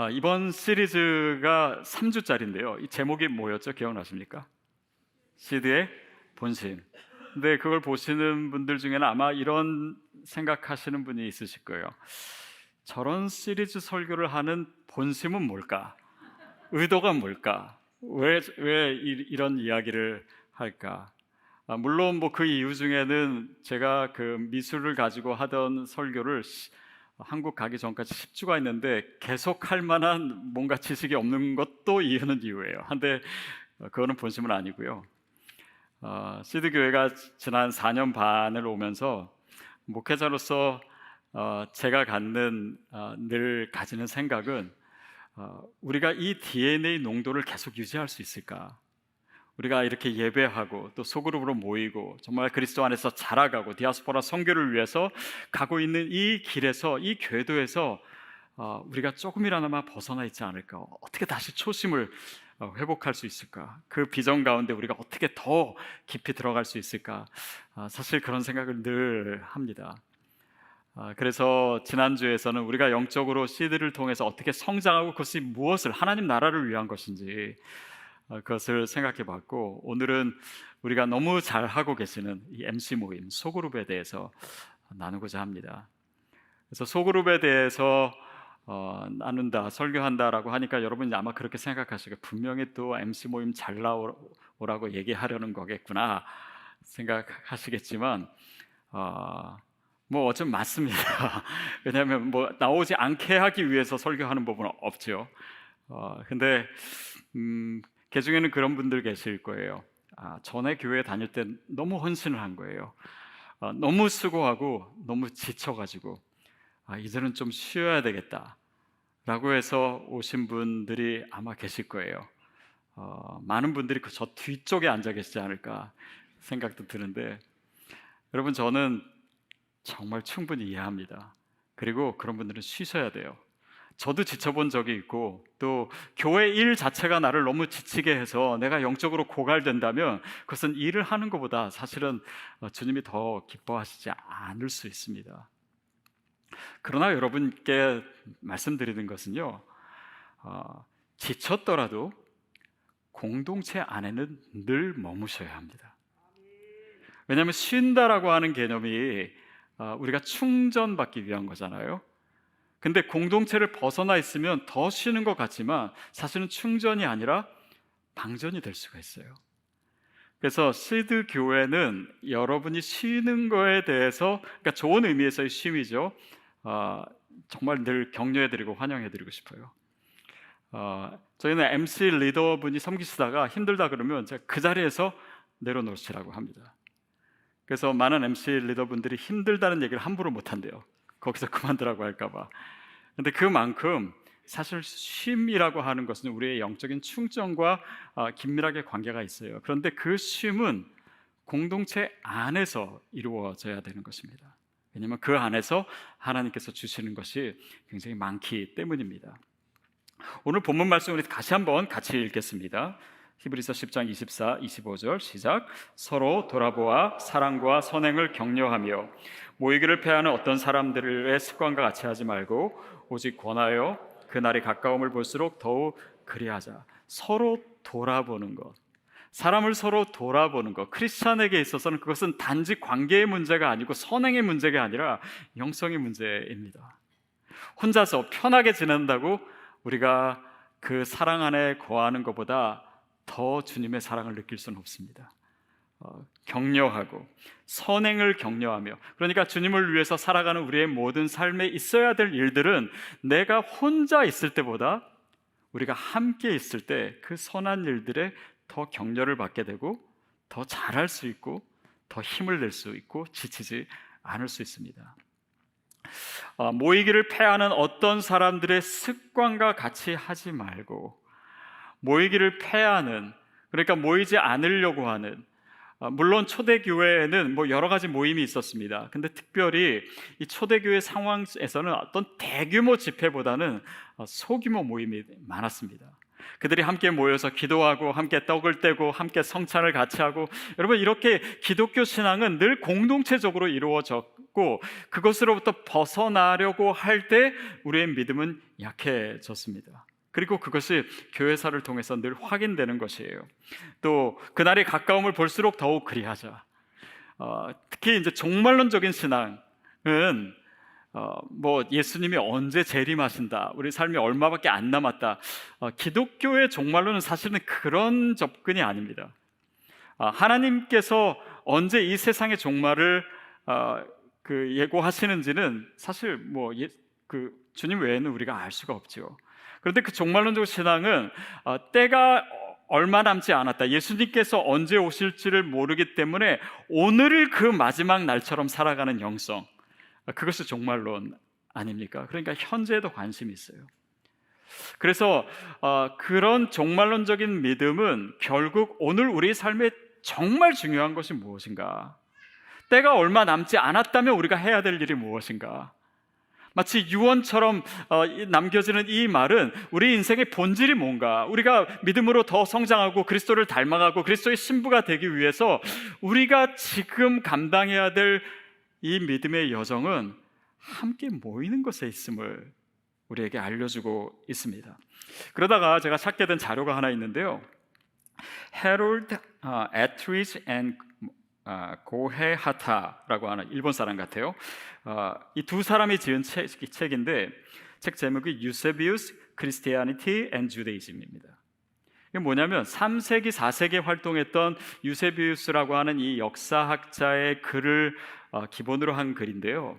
이번 시리즈가 3주짜리인데요. 이 제목이 뭐였죠? 기억나십니까? 시드의 본심. 근데 그걸 보시는 분들 중에는 아마 이런 생각하시는 분이 있으실 거예요. 저런 시리즈 설교를 하는 본심은 뭘까? 의도가 뭘까? 왜 이런 이야기를 할까? 물론 뭐 그 이유 중에는 제가 그 미술을 가지고 하던 설교를 한국 가기 전까지 10주가 있는데 계속 할 만한 뭔가 지식이 없는 것도 이유예요. 근데 그거는 본심은 아니고요. 시드 교회가 지난 4년 반을 오면서 목회자로서 제가 늘 가지는 생각은 우리가 이 DNA 농도를 계속 유지할 수 있을까? 우리가 이렇게 예배하고 또 소그룹으로 모이고 정말 그리스도 안에서 자라가고 디아스포라 선교를 위해서 가고 있는 이 길에서, 이 궤도에서 우리가 조금이나마 벗어나 있지 않을까? 어떻게 다시 초심을 회복할 수 있을까? 그 비전 가운데 우리가 어떻게 더 깊이 들어갈 수 있을까? 사실 그런 생각을 늘 합니다. 그래서 지난주에서는 우리가 영적으로 시드를 통해서 어떻게 성장하고 그것이 무엇을 하나님 나라를 위한 것인지 그것을 생각해 봤고, 오늘은 우리가 너무 잘 하고 계시는 이 MC 모임, 소그룹에 대해서 나누고자 합니다. 그래서 소그룹에 대해서 나눈다, 설교한다라고 하니까 여러분이 아마 그렇게 생각하시고 분명히 또 MC 모임 잘 나오라고 얘기하려는 거겠구나 생각하시겠지만 뭐 어쩌면 맞습니다. 왜냐하면 뭐 나오지 않게 하기 위해서 설교하는 부분은 없죠. 근데 그 중에는 그런 분들 계실 거예요. 전에 교회 다닐 때 너무 헌신을 한 거예요. 너무 수고하고 너무 지쳐가지고 이제는 좀 쉬어야 되겠다 라고 해서 오신 분들이 아마 계실 거예요. 많은 분들이 저 뒤쪽에 앉아 계시지 않을까 생각도 드는데, 여러분, 저는 정말 충분히 이해합니다. 그리고 그런 분들은 쉬셔야 돼요. 저도 지쳐본 적이 있고, 또 교회 일 자체가 나를 너무 지치게 해서 내가 영적으로 고갈된다면 그것은 일을 하는 것보다 사실은 주님이 더 기뻐하시지 않을 수 있습니다. 그러나 여러분께 말씀드리는 것은요, 지쳤더라도 공동체 안에는 늘 머무셔야 합니다. 왜냐하면 쉰다라고 하는 개념이 우리가 충전받기 위한 거잖아요. 근데 공동체를 벗어나 있으면 더 쉬는 것 같지만 사실은 충전이 아니라 방전이 될 수가 있어요. 그래서 시드 교회는 여러분이 쉬는 거에 대해서, 그러니까 좋은 의미에서의 쉼이죠. 정말 늘 격려해드리고 환영해드리고 싶어요. 저희는 MC 리더분이 섬기시다가 힘들다 그러면 제가 그 자리에서 내려놓으시라고 합니다. 그래서 많은 MC 리더분들이 힘들다는 얘기를 함부로 못한대요. 거기서 그만두라고 할까봐. 근데 그만큼 사실 쉼이라고 하는 것은 우리의 영적인 충전과 긴밀하게 관계가 있어요. 그런데 그 쉼은 공동체 안에서 이루어져야 되는 것입니다. 왜냐하면 그 안에서 하나님께서 주시는 것이 굉장히 많기 때문입니다. 오늘 본문 말씀 우리 다시 한번 같이 읽겠습니다. 히브리서 10장 24, 25절 시작. 서로 돌아보아 사랑과 선행을 격려하며 모이기를 패하는 어떤 사람들의 습관과 같이 하지 말고 오직 권하여 그날이 가까움을 볼수록 더욱 그리하자. 서로 돌아보는 것, 사람을 서로 돌아보는 것, 크리스찬에게 있어서는 그것은 단지 관계의 문제가 아니고 선행의 문제가 아니라 영성의 문제입니다. 혼자서 편하게 지낸다고 우리가 그 사랑 안에 거하는 것보다 더 주님의 사랑을 느낄 수는 없습니다. 격려하고 선행을 격려하며, 그러니까 주님을 위해서 살아가는 우리의 모든 삶에 있어야 될 일들은 내가 혼자 있을 때보다 우리가 함께 있을 때 그 선한 일들에 더 격려를 받게 되고 더 잘할 수 있고 더 힘을 낼 수 있고 지치지 않을 수 있습니다. 모이기를 패하는 어떤 사람들의 습관과 같이 하지 말고, 모이기를 패하는, 그러니까 모이지 않으려고 하는, 물론 초대교회에는 뭐 여러 가지 모임이 있었습니다. 근데 특별히 이 초대교회 상황에서는 어떤 대규모 집회보다는 소규모 모임이 많았습니다. 그들이 함께 모여서 기도하고 함께 떡을 떼고 함께 성찬을 같이 하고, 여러분, 이렇게 기독교 신앙은 늘 공동체적으로 이루어져 있었고, 그것으로부터 벗어나려고 할 때 우리의 믿음은 약해졌습니다. 그리고 그것이 교회사를 통해서 늘 확인되는 것이에요. 또 그날이 가까움을 볼수록 더욱 그리하자. 특히 이제 종말론적인 신앙은 뭐 예수님이 언제 재림하신다, 우리 삶이 얼마밖에 안 남았다, 기독교의 종말론은 사실은 그런 접근이 아닙니다. 하나님께서 언제 이 세상의 종말을 예고하시는지는 사실 주님 외에는 우리가 알 수가 없죠. 그런데 그 종말론적 신앙은 때가 얼마 남지 않았다, 예수님께서 언제 오실지를 모르기 때문에 오늘을 그 마지막 날처럼 살아가는 영성, 그것이 종말론 아닙니까? 그러니까 현재에도 관심이 있어요. 그래서 그런 종말론적인 믿음은 결국 오늘 우리 삶에 정말 중요한 것이 무엇인가, 때가 얼마 남지 않았다면 우리가 해야 될 일이 무엇인가, 마치 유언처럼 남겨지는 이 말은 우리 인생의 본질이 뭔가, 우리가 믿음으로 더 성장하고 그리스도를 닮아가고 그리스도의 신부가 되기 위해서 우리가 지금 감당해야 될 이 믿음의 여정은 함께 모이는 것에 있음을 우리에게 알려주고 있습니다. 그러다가 제가 찾게 된 자료가 하나 있는데요, 헤롤드 에트리지 앤 고헤하타라고 하는 일본 사람 같아요. 이 두 사람이 지은 책인데, 책 제목이 유세비우스 크리스티아니티 앤 주데이즘입니다. 이게 뭐냐면 3세기 4세기에 활동했던 유세비우스라고 하는 이 역사학자의 글을 기본으로 한 글인데요,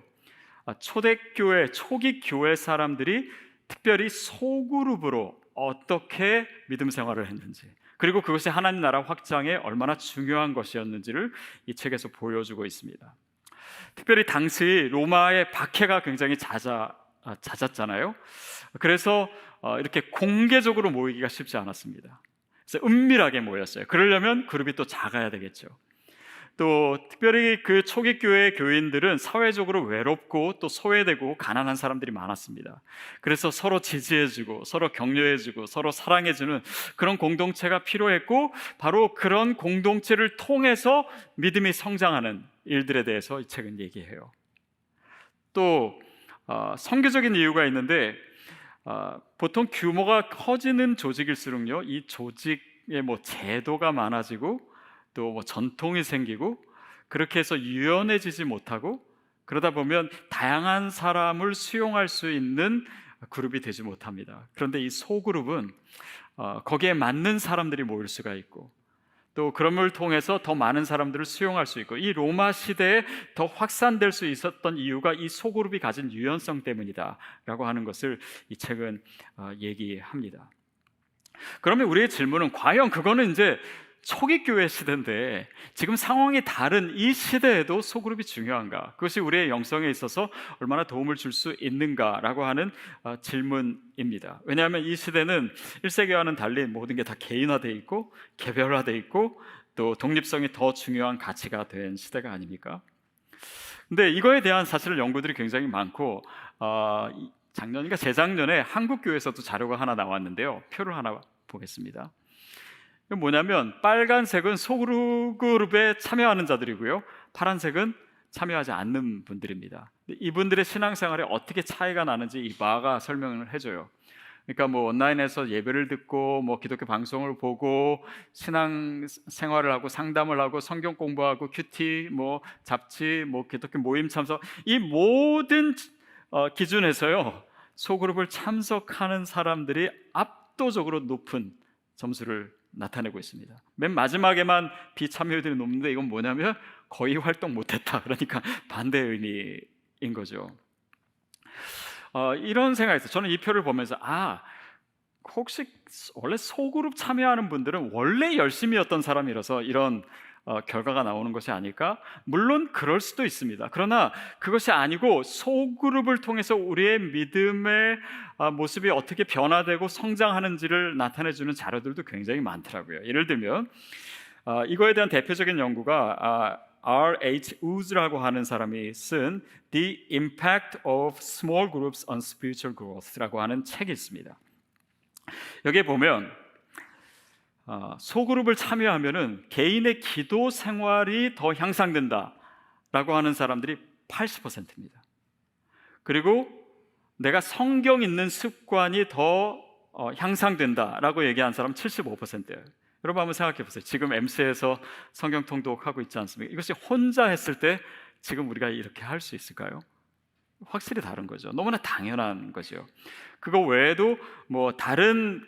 초대교회, 초기 교회 사람들이 특별히 소그룹으로 어떻게 믿음 생활을 했는지, 그리고 그것이 하나님 나라 확장에 얼마나 중요한 것이었는지를 이 책에서 보여주고 있습니다. 특별히 당시 로마의 박해가 굉장히 잦았잖아요. 그래서 이렇게 공개적으로 모이기가 쉽지 않았습니다. 그래서 은밀하게 모였어요. 그러려면 그룹이 또 작아야 되겠죠. 또 특별히 그 초기 교회의 교인들은 사회적으로 외롭고 또 소외되고 가난한 사람들이 많았습니다. 그래서 서로 지지해주고 서로 격려해주고 서로 사랑해주는 그런 공동체가 필요했고, 바로 그런 공동체를 통해서 믿음이 성장하는 일들에 대해서 이 책은 얘기해요. 또 선교적인 이유가 있는데, 보통 규모가 커지는 조직일수록요, 이 조직의 제도가 많아지고 또 전통이 생기고, 그렇게 해서 유연해지지 못하고, 그러다 보면 다양한 사람을 수용할 수 있는 그룹이 되지 못합니다. 그런데 이 소그룹은 거기에 맞는 사람들이 모일 수가 있고, 또 그런 걸 통해서 더 많은 사람들을 수용할 수 있고, 이 로마 시대에 더 확산될 수 있었던 이유가 이 소그룹이 가진 유연성 때문이다 라고 하는 것을 이 책은 얘기합니다. 그러면 우리의 질문은, 과연 그거는 이제 초기 교회 시대인데 지금 상황이 다른 이 시대에도 소그룹이 중요한가? 그것이 우리의 영성에 있어서 얼마나 도움을 줄 수 있는가라고 하는 질문입니다. 왜냐하면 이 시대는 1세기와는 달리 모든 게 다 개인화되어 있고 개별화되어 있고 또 독립성이 더 중요한 가치가 된 시대가 아닙니까? 근데 이거에 대한 사실 연구들이 굉장히 많고, 작년인가 재작년에 한국교회에서도 자료가 하나 나왔는데요, 표를 하나 보겠습니다. 뭐냐면 빨간색은 소그룹에 참여하는 자들이고요, 파란색은 참여하지 않는 분들입니다. 이분들의 신앙생활에 어떻게 차이가 나는지 이 바가 설명을 해줘요. 그러니까 온라인에서 예배를 듣고 기독교 방송을 보고 신앙생활을 하고 상담을 하고 성경 공부하고 큐티 잡지 기독교 모임 참석, 이 모든 기준에서요, 소그룹을 참석하는 사람들이 압도적으로 높은 점수를 나타내고 있습니다. 맨 마지막에만 비참여율이 높는데, 이건 뭐냐면 거의 활동 못했다, 그러니까 반대의 의미인 거죠. 이런 생각이 있어요. 저는 이 표를 보면서 혹시 원래 소그룹 참여하는 분들은 원래 열심히였던 사람이라서 이런 결과가 나오는 것이 아닐까? 물론 그럴 수도 있습니다. 그러나 그것이 아니고 소그룹을 통해서 우리의 믿음의 모습이 어떻게 변화되고 성장하는지를 나타내주는 자료들도 굉장히 많더라고요. 예를 들면 이거에 대한 대표적인 연구가 R.H. Woods라고 하는 사람이 쓴 The Impact of Small Groups on Spiritual Growth라고 하는 책이 있습니다. 여기에 보면 소그룹을 참여하면은 개인의 기도 생활이 더 향상된다라고 하는 사람들이 80%입니다. 그리고 내가 성경 읽는 습관이 더 향상된다라고 얘기한 사람 75%예요. 여러분 한번 생각해 보세요. 지금 MC에서 성경 통독하고 있지 않습니까? 이것이 혼자 했을 때 지금 우리가 이렇게 할 수 있을까요? 확실히 다른 거죠. 너무나 당연한 거죠. 그거 외에도 다른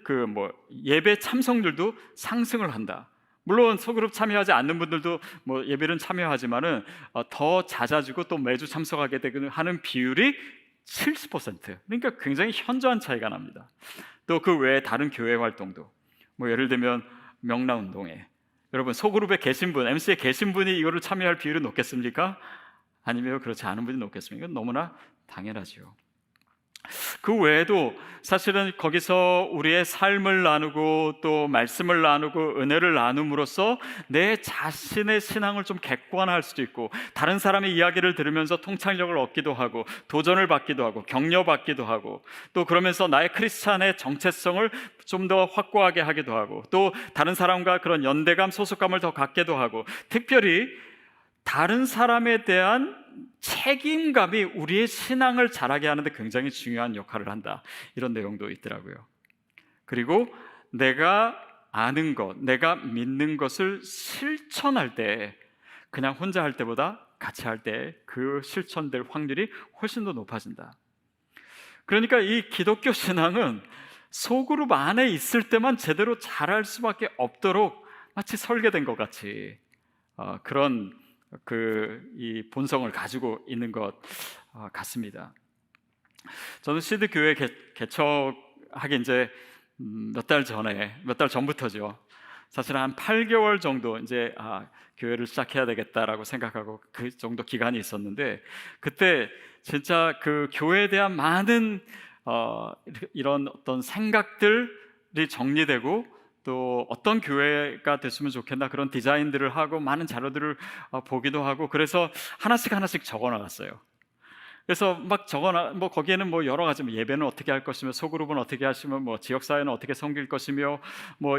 예배 참석률도 상승을 한다. 물론 소그룹 참여하지 않는 분들도 예배는 참여하지만은 더 잦아지고 또 매주 참석하게 되는 하는 비율이 70%. 그러니까 굉장히 현저한 차이가 납니다. 또 그 외에 다른 교회 활동도 예를 들면 명랑운동회, 여러분 소그룹에 계신 분, MC에 계신 분이 이거를 참여할 비율이 높겠습니까? 아니면 그렇지 않은 분이 높겠습니까? 너무나 당연하죠. 그 외에도 사실은 거기서 우리의 삶을 나누고 또 말씀을 나누고 은혜를 나눔으로써 내 자신의 신앙을 좀 객관화할 수도 있고, 다른 사람의 이야기를 들으면서 통찰력을 얻기도 하고 도전을 받기도 하고 격려받기도 하고, 또 그러면서 나의 크리스찬의 정체성을 좀 더 확고하게 하기도 하고, 또 다른 사람과 그런 연대감, 소속감을 더 갖기도 하고, 특별히 다른 사람에 대한 책임감이 우리의 신앙을 자라게 하는데 굉장히 중요한 역할을 한다, 이런 내용도 있더라고요. 그리고 내가 아는 것, 내가 믿는 것을 실천할 때, 그냥 혼자 할 때보다 같이 할 때 그 실천될 확률이 훨씬 더 높아진다. 그러니까 이 기독교 신앙은 소그룹 안에 있을 때만 제대로 잘할 수밖에 없도록 마치 설계된 것 같이 그런 이 본성을 가지고 있는 것 같습니다. 저는 시드 교회 개척하기 이제 몇 달 전부터죠. 사실 한 8개월 정도 이제 교회를 시작해야 되겠다라고 생각하고 그 정도 기간이 있었는데, 그때 진짜 그 교회에 대한 많은 이런 어떤 생각들이 정리되고, 또 어떤 교회가 됐으면 좋겠나 그런 디자인들을 하고 많은 자료들을 보기도 하고, 그래서 하나씩 적어 나갔어요. 그래서 막 거기에는 여러 가지 예배는 어떻게 할 것이며, 소그룹은 어떻게 하시면, 지역사회는 어떻게 섬길 것이며,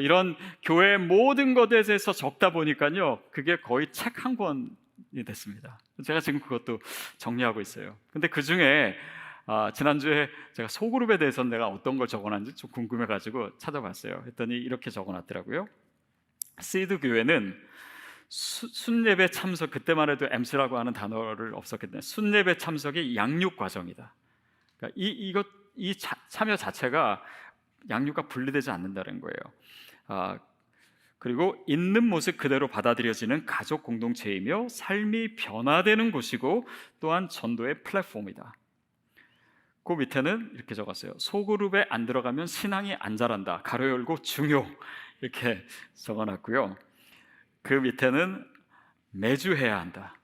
이런 교회의 모든 것에 대해서 적다 보니까요, 그게 거의 책 한 권이 됐습니다. 제가 지금 그것도 정리하고 있어요. 근데 그 중에 지난주에 제가 소그룹에 대해서는 내가 어떤 걸 적어놨는지 좀 궁금해가지고 찾아봤어요. 했더니 이렇게 적어놨더라고요. 시드 교회는 순예배 참석, 그때만 해도 MC라고 하는 단어를 없었기 때문에 순예배 참석이 양육 과정이다. 그러니까 이 참여 자체가 양육과 분리되지 않는다는 거예요. 그리고 있는 모습 그대로 받아들여지는 가족 공동체이며 삶이 변화되는 곳이고, 또한 전도의 플랫폼이다. 그 밑에는 이렇게 적었어요. 소그룹에 안 들어가면 신앙이 안 자란다. 가로 열고 중요, 이렇게 적어놨고요. 그 밑에는 매주 해야 한다.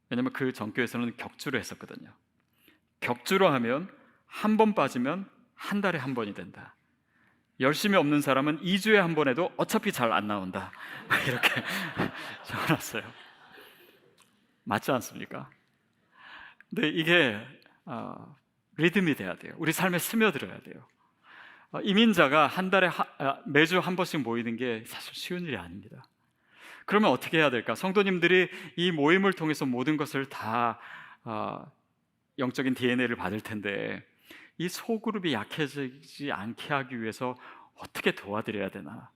왜냐면 그 전교에서는 격주로 했었거든요. 격주로 하면 한 번 빠지면 한 달에 한 번이 된다. 열심히 없는 사람은 2주에 한 번 해도 어차피 잘 안 나온다. 이렇게 적어놨어요. 맞지 않습니까? 근데 이게 리듬이 돼야 돼요. 우리 삶에 스며들어야 돼요. 이민자가 한 달에 매주 한 번씩 모이는 게 사실 쉬운 일이 아닙니다. 그러면 어떻게 해야 될까? 성도님들이 이 모임을 통해서 모든 것을 다 영적인 DNA를 받을 텐데, 이 소그룹이 약해지지 않게 하기 위해서 어떻게 도와드려야 되나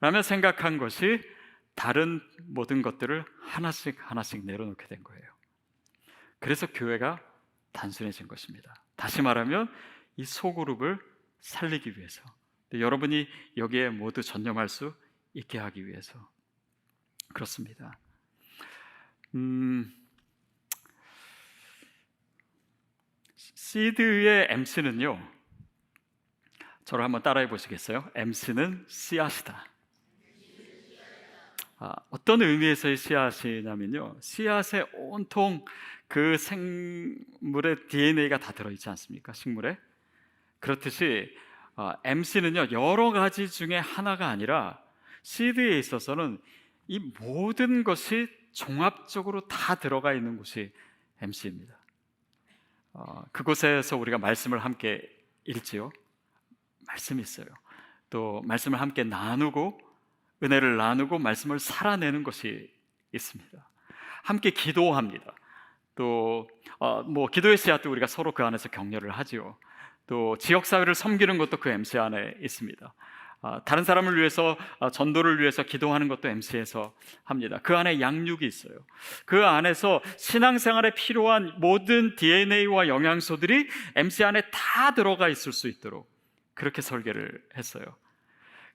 라며 생각한 것이 다른 모든 것들을 하나씩 내려놓게 된 거예요. 그래서 교회가 단순해진 것입니다. 다시 말하면 이 소그룹을 살리기 위해서, 여러분이 여기에 모두 전념할 수 있게 하기 위해서 그렇습니다. 시드의 MC는요, 저를 한번 따라해 보시겠어요? MC는 씨앗이다. 어떤 의미에서의 씨앗이냐면요, 씨앗에 온통 그 생물의 DNA가 다 들어있지 않습니까? 식물에. 그렇듯이 MC는요, 여러 가지 중에 하나가 아니라 시드에 있어서는 이 모든 것이 종합적으로 다 들어가 있는 곳이 MC입니다. 그곳에서 우리가 말씀을 함께 읽지요. 말씀이 있어요. 또 말씀을 함께 나누고 은혜를 나누고 말씀을 살아내는 것이 있습니다. 함께 기도합니다. 또 뭐 기도의 씨앗도 우리가 서로 그 안에서 격려를 하지요. 또 지역사회를 섬기는 것도 그 MC 안에 있습니다. 다른 사람을 위해서 전도를 위해서 기도하는 것도 MC에서 합니다. 그 안에 양육이 있어요. 그 안에서 신앙생활에 필요한 모든 DNA와 영양소들이 MC 안에 다 들어가 있을 수 있도록 그렇게 설계를 했어요.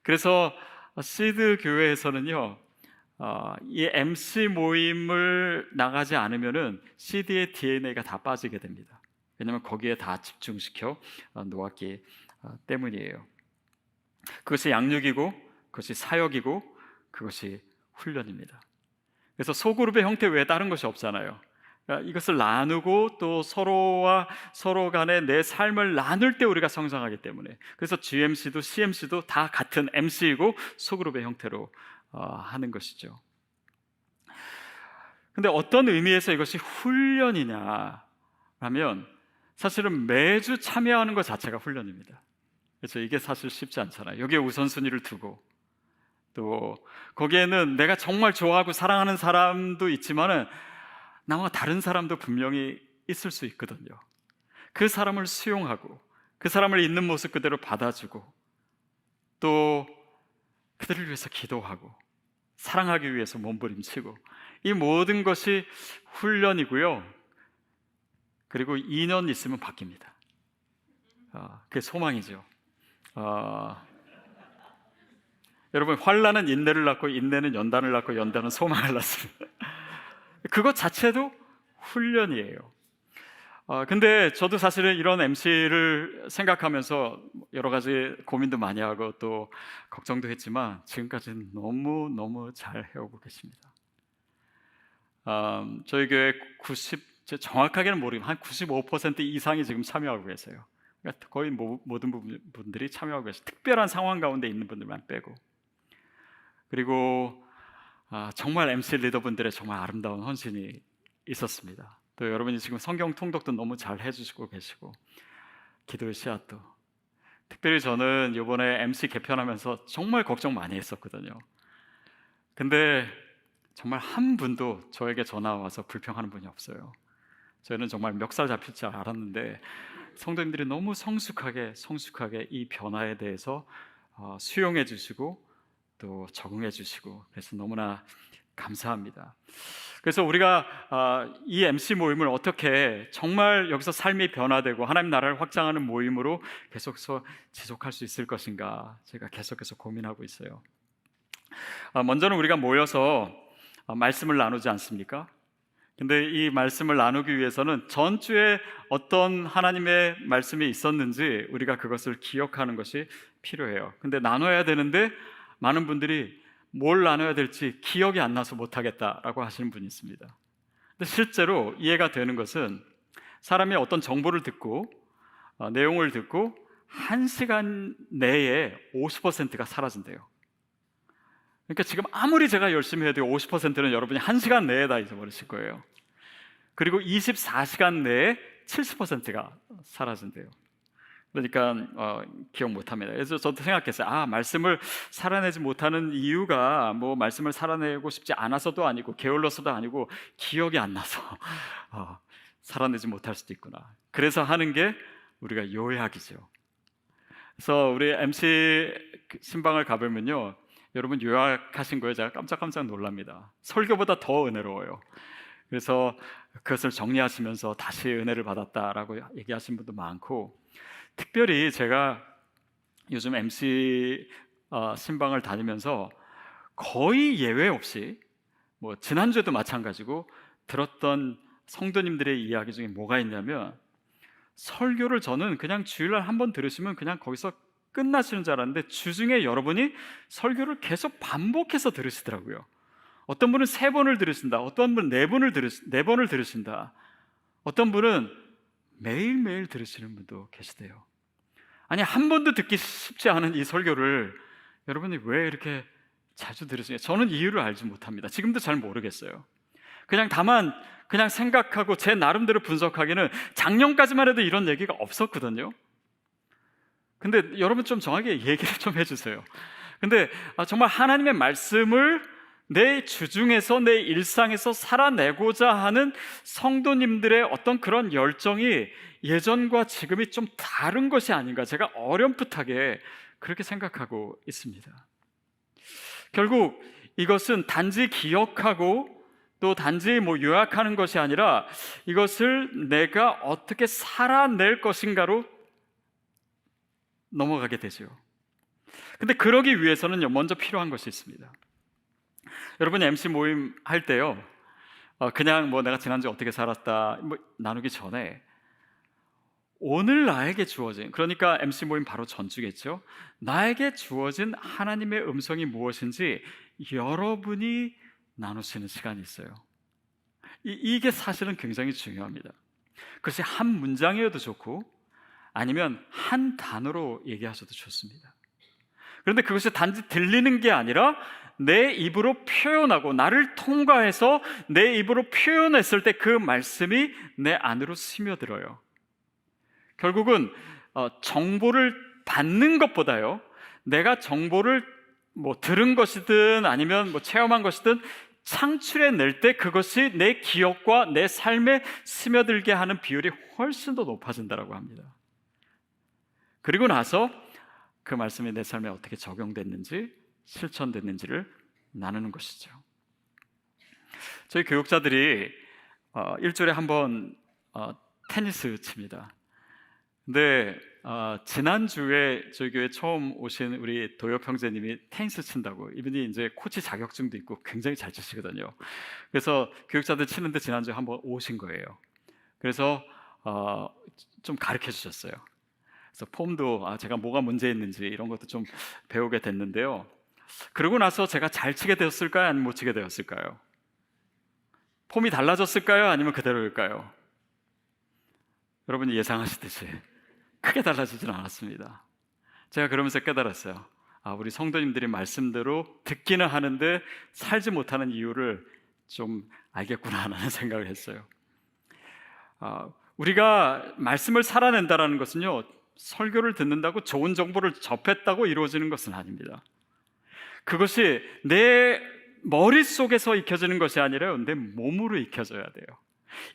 그래서 시드 교회에서는요, 이 MC 모임을 나가지 않으면은 시드의 DNA가 다 빠지게 됩니다. 왜냐하면 거기에 다 집중시켜 놓았기 때문이에요. 그것이 양육이고, 그것이 사역이고, 그것이 훈련입니다. 그래서 소그룹의 형태 외에 다른 것이 없잖아요. 그러니까 이것을 나누고 또 서로 간에 내 삶을 나눌 때 우리가 성장하기 때문에, 그래서 GMC도 CMC도 다 같은 MC이고 소그룹의 형태로 하는 것이죠. 근데 어떤 의미에서 이것이 훈련이냐 하면 사실은 매주 참여하는 것 자체가 훈련입니다. 그래서 이게 사실 쉽지 않잖아요. 여기에 우선순위를 두고, 또 거기에는 내가 정말 좋아하고 사랑하는 사람도 있지만은 나와 다른 사람도 분명히 있을 수 있거든요. 그 사람을 수용하고 그 사람을 있는 모습 그대로 받아주고 또 그들을 위해서 기도하고 사랑하기 위해서 몸부림치고, 이 모든 것이 훈련이고요. 그리고 2년 있으면 바뀝니다. 그게 소망이죠. 여러분, 환난은 인내를 낳고 인내는 연단을 낳고 연단은 소망을 낳습니다. 그것 자체도 훈련이에요. 근데 저도 사실은 이런 MC를 생각하면서 여러 가지 고민도 많이 하고 또 걱정도 했지만 지금까지는 너무 잘 해오고 계십니다. 저희 교회 정확하게는 모르지만 한 95% 이상이 지금 참여하고 계세요. 그러니까 거의 모든 분들이 참여하고 계세요. 특별한 상황 가운데 있는 분들만 빼고. 그리고 정말 MC 리더분들의 정말 아름다운 헌신이 있었습니다. 또 여러분이 지금 성경 통독도 너무 잘 해주시고 계시고, 기도의 씨앗도. 특별히 저는 이번에 MC 개편하면서 정말 걱정 많이 했었거든요. 근데 정말 한 분도 저에게 전화 와서 불평하는 분이 없어요. 저희는 정말 멱살 잡힐 줄 알았는데 성도님들이 너무 성숙하게 이 변화에 대해서 수용해 주시고 또 적응해 주시고, 그래서 너무나 감사합니다. 그래서 우리가 이 MC 모임을 어떻게 정말 여기서 삶이 변화되고 하나님 나라를 확장하는 모임으로 계속해서 지속할 수 있을 것인가, 제가 계속해서 고민하고 있어요. 먼저는 우리가 모여서 말씀을 나누지 않습니까? 근데 이 말씀을 나누기 위해서는 전주에 어떤 하나님의 말씀이 있었는지 우리가 그것을 기억하는 것이 필요해요. 근데 나눠야 되는데 많은 분들이 뭘 나눠야 될지 기억이 안 나서 못하겠다라고 하시는 분이 있습니다. 근데 실제로 이해가 되는 것은 사람이 어떤 정보를 듣고 내용을 듣고 1시간 내에 50%가 사라진대요. 그러니까 지금 아무리 제가 열심히 해도 50%는 여러분이 1시간 내에 다 잊어버리실 거예요. 그리고 24시간 내에 70%가 사라진대요. 그러니까 기억 못합니다. 그래서 저도 생각했어요. 말씀을 살아내지 못하는 이유가 뭐 말씀을 살아내고 싶지 않아서도 아니고 게을러서도 아니고 기억이 안 나서 살아내지 못할 수도 있구나. 그래서 하는 게 우리가 요약이죠. 그래서 우리 MC 신방을 가보면요, 여러분 요약하신 거에 제가 깜짝 놀랍니다. 설교보다 더 은혜로워요. 그래서 그것을 정리하시면서 다시 은혜를 받았다라고 얘기하신 분도 많고, 특별히 제가 요즘 MC 신방을 다니면서 거의 예외 없이 뭐 지난주에도 마찬가지고 들었던 성도님들의 이야기 중에 뭐가 있냐면, 설교를 저는 그냥 주일날 한번 들으시면 그냥 거기서 끝나시는 줄 알았는데 주중에 여러분이 설교를 계속 반복해서 들으시더라고요. 어떤 분은 3번을 들으신다, 어떤 분은 4번을 들으신다, 어떤 분은 매일매일 들으시는 분도 계시대요. 아니, 한 번도 듣기 쉽지 않은 이 설교를 여러분이 왜 이렇게 자주 들으시냐? 저는 이유를 알지 못합니다. 지금도 잘 모르겠어요. 다만 생각하고 제 나름대로 분석하기는 작년까지만 해도 이런 얘기가 없었거든요. 근데 여러분 좀 정확하게 얘기를 좀 해주세요. 근데 정말 하나님의 말씀을 내 주중에서 내 일상에서 살아내고자 하는 성도님들의 어떤 그런 열정이 예전과 지금이 좀 다른 것이 아닌가, 제가 어렴풋하게 그렇게 생각하고 있습니다. 결국 이것은 단지 기억하고 또 단지 요약하는 것이 아니라 이것을 내가 어떻게 살아낼 것인가로 넘어가게 되죠. 근데 그러기 위해서는 먼저 필요한 것이 있습니다. 여러분이 MC 모임 할 때요, 그냥 내가 지난주 어떻게 살았다 나누기 전에 오늘 나에게 주어진, 그러니까 MC 모임 바로 전주겠죠, 나에게 주어진 하나님의 음성이 무엇인지 여러분이 나누시는 시간이 있어요. 이게 사실은 굉장히 중요합니다. 그것이 한 문장이어도 좋고 아니면 한 단어로 얘기하셔도 좋습니다. 그런데 그것이 단지 들리는 게 아니라 내 입으로 표현하고 나를 통과해서 내 입으로 표현했을 때 그 말씀이 내 안으로 스며들어요. 결국은 정보를 받는 것보다요, 내가 정보를 들은 것이든 아니면 체험한 것이든 창출해낼 때 그것이 내 기억과 내 삶에 스며들게 하는 비율이 훨씬 더 높아진다고 합니다. 그리고 나서 그 말씀이 내 삶에 어떻게 적용됐는지, 실천됐는지를 나누는 것이죠. 저희 교육자들이 일주일에 한 번 테니스 칩니다. 근데 지난주에 저희 교회 처음 오신 우리 도엽 형제님이 테니스 친다고, 이분이 이제 코치 자격증도 있고 굉장히 잘 치시거든요. 그래서 교육자들 치는데 지난주에 한번 오신 거예요. 그래서 좀 가르쳐 주셨어요. 그래서 폼도 제가 뭐가 문제였는지 이런 것도 좀 배우게 됐는데요. 그러고 나서 제가 잘 치게 되었을까요? 아니면 못 치게 되었을까요? 폼이 달라졌을까요? 아니면 그대로일까요? 여러분이 예상하시듯이 크게 달라지진 않았습니다. 제가 그러면서 깨달았어요. 우리 성도님들이 말씀대로 듣기는 하는데 살지 못하는 이유를 좀 알겠구나 하는 생각을 했어요. 우리가 말씀을 살아낸다는 것은요, 설교를 듣는다고 좋은 정보를 접했다고 이루어지는 것은 아닙니다. 그것이 내 머릿속에서 익혀지는 것이 아니라 내 몸으로 익혀져야 돼요.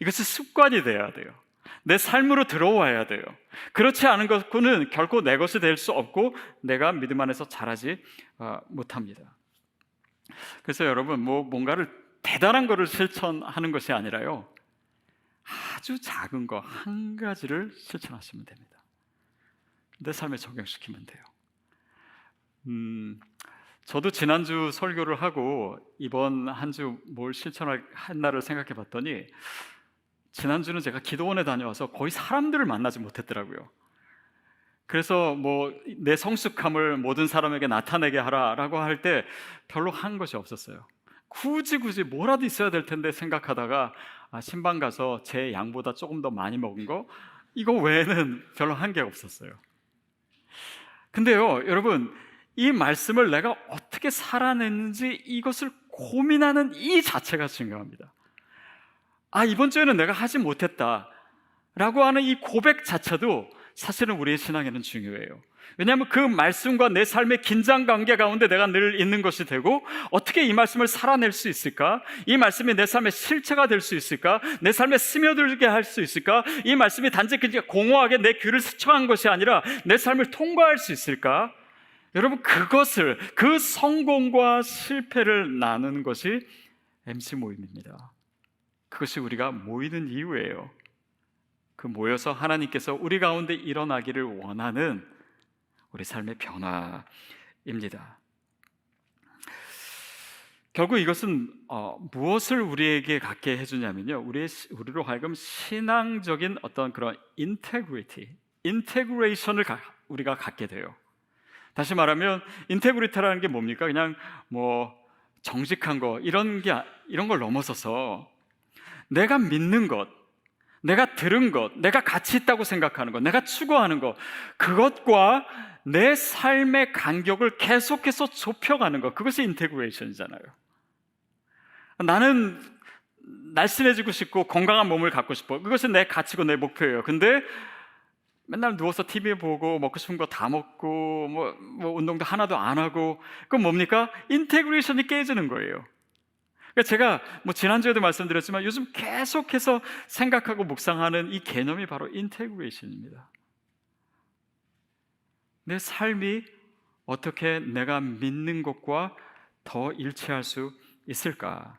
이것이 습관이 돼야 돼요. 내 삶으로 들어와야 돼요. 그렇지 않은 것은 결코 내 것이 될 수 없고 내가 믿음 안에서 자라지 못합니다. 그래서 여러분, 뭔가를 대단한 것을 실천하는 것이 아니라요, 아주 작은 거 한 가지를 실천하시면 됩니다. 내 삶에 적용시키면 돼요. 저도 지난주 설교를 하고 이번 한 주 뭘 실천했나를 생각해 봤더니 지난주는 제가 기도원에 다녀와서 거의 사람들을 만나지 못했더라고요. 그래서 내 성숙함을 모든 사람에게 나타내게 하라라고 할 때 별로 한 것이 없었어요. 굳이 뭐라도 있어야 될 텐데 생각하다가 신방 가서 제 양보다 조금 더 많이 먹은 거, 이거 외에는 별로 한 게 없었어요. 근데요, 여러분, 이 말씀을 내가 어떻게 살아냈는지 이것을 고민하는 이 자체가 중요합니다. 이번 주에는 내가 하지 못했다 라고 하는 이 고백 자체도 사실은 우리의 신앙에는 중요해요. 왜냐하면 그 말씀과 내 삶의 긴장관계 가운데 내가 늘 있는 것이 되고, 어떻게 이 말씀을 살아낼 수 있을까? 이 말씀이 내 삶의 실체가 될 수 있을까? 내 삶에 스며들게 할 수 있을까? 이 말씀이 단지 그냥 공허하게 내 귀를 스쳐간 것이 아니라 내 삶을 통과할 수 있을까? 여러분, 그 성공과 실패를 나누는 것이 MC 모임입니다. 그것이 우리가 모이는 이유예요. 그 모여서 하나님께서 우리 가운데 일어나기를 원하는 우리 삶의 변화입니다. 결국 이것은 무엇을 우리에게 갖게 해주냐면요, 우리로 하여금 신앙적인 어떤 그런 인테그레이션을 우리가 갖게 돼요. 다시 말하면 인테그리티라는 게 뭡니까? 그냥 정직한 거 이런 걸 넘어서서 내가 믿는 것, 내가 들은 것, 내가 가치 있다고 생각하는 것, 내가 추구하는 것, 그것과 내 삶의 간격을 계속해서 좁혀가는 것, 그것이 인테그레이션이잖아요. 나는 날씬해지고 싶고 건강한 몸을 갖고 싶어. 그것이 내 가치고 내 목표예요. 근데 맨날 누워서 TV 보고 먹고 싶은 거 다 먹고 운동도 하나도 안 하고, 그건 뭡니까? 인테그레이션이 깨지는 거예요. 그러니까 제가 지난주에도 말씀드렸지만 요즘 계속해서 생각하고 묵상하는 이 개념이 바로 인테그레이션입니다. 내 삶이 어떻게 내가 믿는 것과 더 일치할 수 있을까?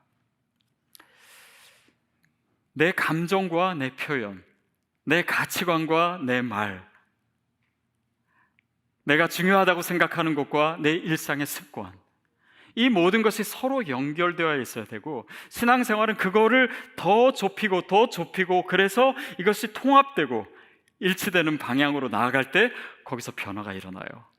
내 감정과 내 표현, 내 가치관과 내 말, 내가 중요하다고 생각하는 것과 내 일상의 습관, 이 모든 것이 서로 연결되어 있어야 되고, 신앙생활은 그거를 더 좁히고 그래서 이것이 통합되고 일치되는 방향으로 나아갈 때 거기서 변화가 일어나요.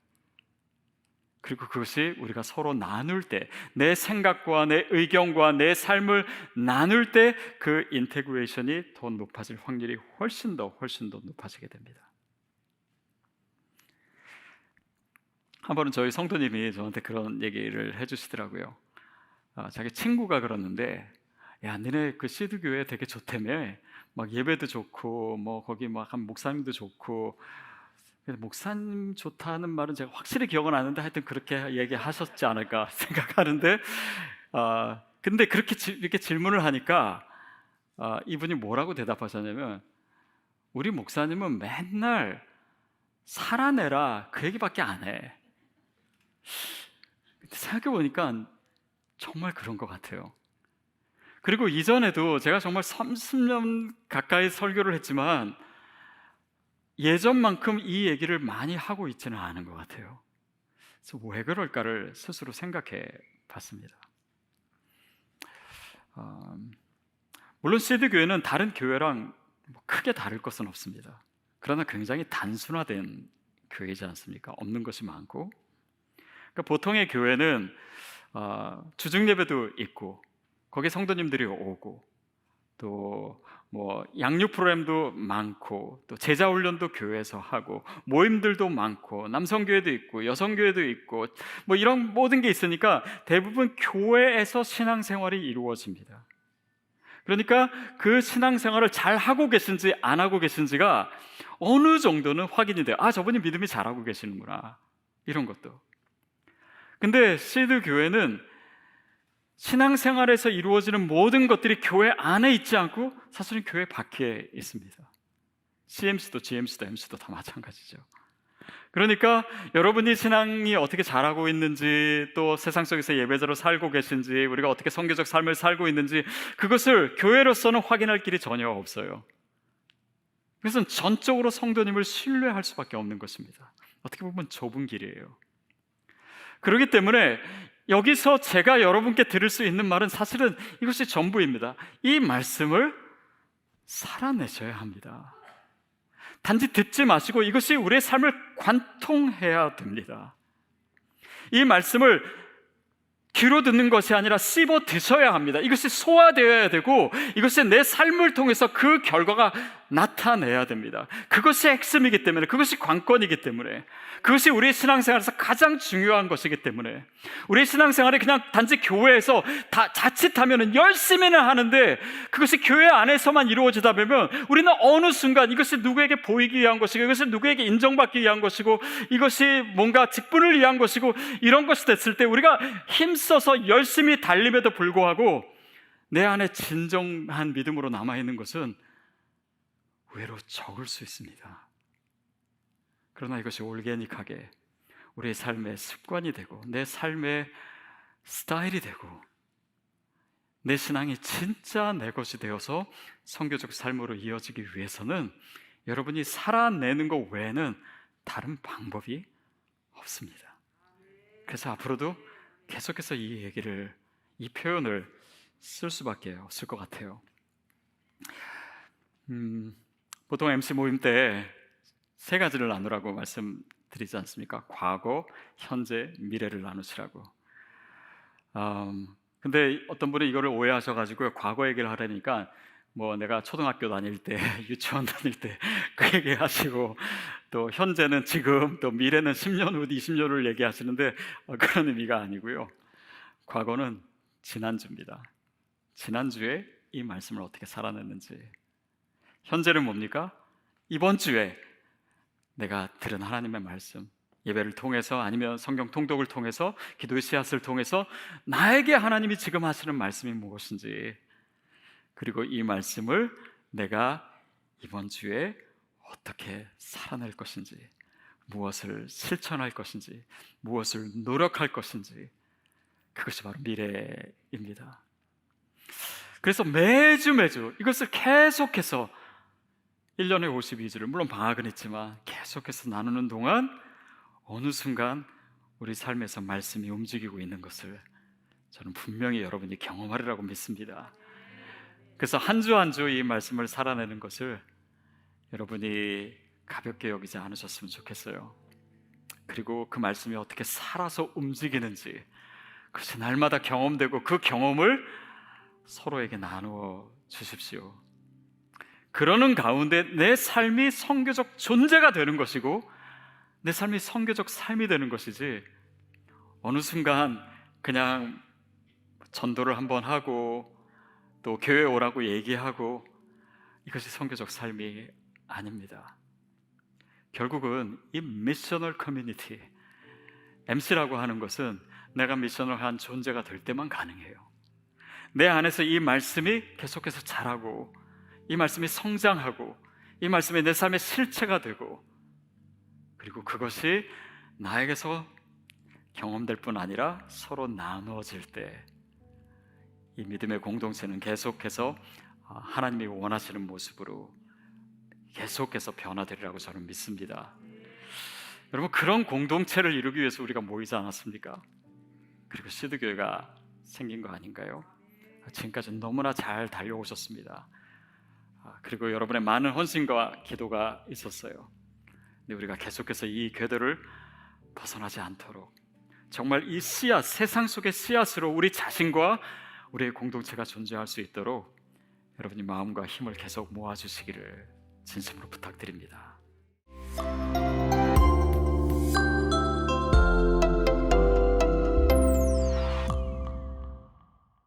그리고 그것이 우리가 서로 나눌 때, 내 생각과 내 의견과 내 삶을 나눌 때 그 인테그레이션이 더 높아질 확률이 훨씬 더 높아지게 됩니다. 한 번은 저희 성도님이 저한테 그런 얘기를 해주시더라고요. 자기 친구가 그러는데, 야, 너네 그 시드 교회 되게 좋다며, 막 예배도 좋고 거기 한 목사님도 좋고. 목사님 좋다는 말은 제가 확실히 기억은 안 나는데 하여튼 그렇게 얘기하셨지 않을까 생각하는데, 근데 이렇게 질문을 하니까 이분이 뭐라고 대답하셨냐면, 우리 목사님은 맨날 살아내라 그 얘기밖에 안 해. 생각해보니까 정말 그런 것 같아요. 그리고 이전에도 제가 정말 30년 가까이 설교를 했지만 예전만큼 이 얘기를 많이 하고 있지는 않은 것 같아요. 그래서 왜 그럴까를 스스로 생각해 봤습니다. 물론 시드교회는 다른 교회랑 크게 다를 것은 없습니다. 그러나 굉장히 단순화된 교회이지 않습니까? 없는 것이 많고. 그러니까 보통의 교회는 주중 예배도 있고 거기 성도님들이 오고 또 양육 프로그램도 많고 또 제자 훈련도 교회에서 하고 모임들도 많고 남성교회도 있고 여성교회도 있고 이런 모든 게 있으니까 대부분 교회에서 신앙생활이 이루어집니다. 그러니까 그 신앙생활을 잘 하고 계신지 안 하고 계신지가 어느 정도는 확인이 돼요. 저분이 믿음이 잘하고 계시는구나, 이런 것도. 근데 시드 교회는 신앙생활에서 이루어지는 모든 것들이 교회 안에 있지 않고 사실은 교회 밖에 있습니다. CMC도 GMC도 MC도 다 마찬가지죠. 그러니까 여러분이 신앙이 어떻게 잘하고 있는지, 또 세상 속에서 예배자로 살고 계신지, 우리가 어떻게 선교적 삶을 살고 있는지, 그것을 교회로서는 확인할 길이 전혀 없어요. 그래서 전적으로 성도님을 신뢰할 수밖에 없는 것입니다. 어떻게 보면 좁은 길이에요. 그렇기 때문에 여기서 제가 여러분께 드릴 수 있는 말은 사실은 이것이 전부입니다. 이 말씀을 살아내셔야 합니다. 단지 듣지 마시고 이것이 우리의 삶을 관통해야 됩니다. 이 말씀을 귀로 듣는 것이 아니라 씹어 드셔야 합니다. 이것이 소화되어야 되고 이것이 내 삶을 통해서 그 결과가 나타내야 됩니다. 그것이 핵심이기 때문에, 그것이 관건이기 때문에, 그것이 우리의 신앙생활에서 가장 중요한 것이기 때문에, 우리의 신앙생활이 그냥 단지 교회에서 자칫하면 열심히는 하는데 그것이 교회 안에서만 이루어지다 보면 우리는 어느 순간 이것이 누구에게 보이기 위한 것이고, 이것이 누구에게 인정받기 위한 것이고, 이것이 뭔가 직분을 위한 것이고, 이런 것이 됐을 때 우리가 힘써서 열심히 달림에도 불구하고 내 안에 진정한 믿음으로 남아있는 것은 의외로 적을 수 있습니다. 그러나 이것이 올게닉하게 우리의 삶의 습관이 되고 내 삶의 스타일이 되고 내 신앙이 진짜 내 것이 되어서 선교적 삶으로 이어지기 위해서는 여러분이 살아내는 것 외에는 다른 방법이 없습니다. 그래서 앞으로도 계속해서 이 표현을 쓸 수밖에 없을 것 같아요. 보통 MC 모임 때 세 가지를 나누라고 말씀드리지 않습니까? 과거, 현재, 미래를 나누시라고. 근데 어떤 분이 이거를 오해하셔가지고 과거 얘기를 하려니까 내가 초등학교 다닐 때, 유치원 다닐 때 그 얘기 하시고, 또 현재는 지금, 또 미래는 10년 후, 20년 후를 얘기하시는데 그런 의미가 아니고요. 과거는 지난주입니다. 지난주에 이 말씀을 어떻게 살아냈는지. 현재는 뭡니까? 이번 주에 내가 들은 하나님의 말씀, 예배를 통해서 아니면 성경 통독을 통해서 기도의 씨앗을 통해서 나에게 하나님이 지금 하시는 말씀이 무엇인지, 그리고 이 말씀을 내가 이번 주에 어떻게 살아낼 것인지, 무엇을 실천할 것인지, 무엇을 노력할 것인지, 그것이 바로 미래입니다. 그래서 매주 이것을 계속해서 1년에 52주를, 물론 방학은 있지만 계속해서 나누는 동안 어느 순간 우리 삶에서 말씀이 움직이고 있는 것을 저는 분명히 여러분이 경험하리라고 믿습니다. 그래서 한 주 한 주 이 말씀을 살아내는 것을 여러분이 가볍게 여기지 않으셨으면 좋겠어요. 그리고 그 말씀이 어떻게 살아서 움직이는지 그것이 날마다 경험되고 그 경험을 서로에게 나누어 주십시오. 그러는 가운데 내 삶이 선교적 존재가 되는 것이고 내 삶이 선교적 삶이 되는 것이지, 어느 순간 그냥 전도를 한번 하고 또 교회 오라고 얘기하고 이것이 선교적 삶이 아닙니다. 결국은 이 미셔널 커뮤니티, MC라고 하는 것은 내가 미셔널한 존재가 될 때만 가능해요. 내 안에서 이 말씀이 계속해서 자라고, 이 말씀이 성장하고, 이 말씀이 내 삶의 실체가 되고, 그리고 그것이 나에게서 경험될 뿐 아니라 서로 나누어질 때 이 믿음의 공동체는 계속해서 하나님이 원하시는 모습으로 계속해서 변화되리라고 저는 믿습니다. 여러분, 그런 공동체를 이루기 위해서 우리가 모이지 않았습니까? 그리고 시드교회가 생긴 거 아닌가요? 지금까지 너무나 잘 달려오셨습니다. 그리고 여러분의 많은 헌신과 기도가 있었어요. 근데 우리가 계속해서 이 궤도를 벗어나지 않도록 정말 이 씨앗, 세상 속의 씨앗으로 우리 자신과 우리의 공동체가 존재할 수 있도록 여러분이 마음과 힘을 계속 모아주시기를 진심으로 부탁드립니다.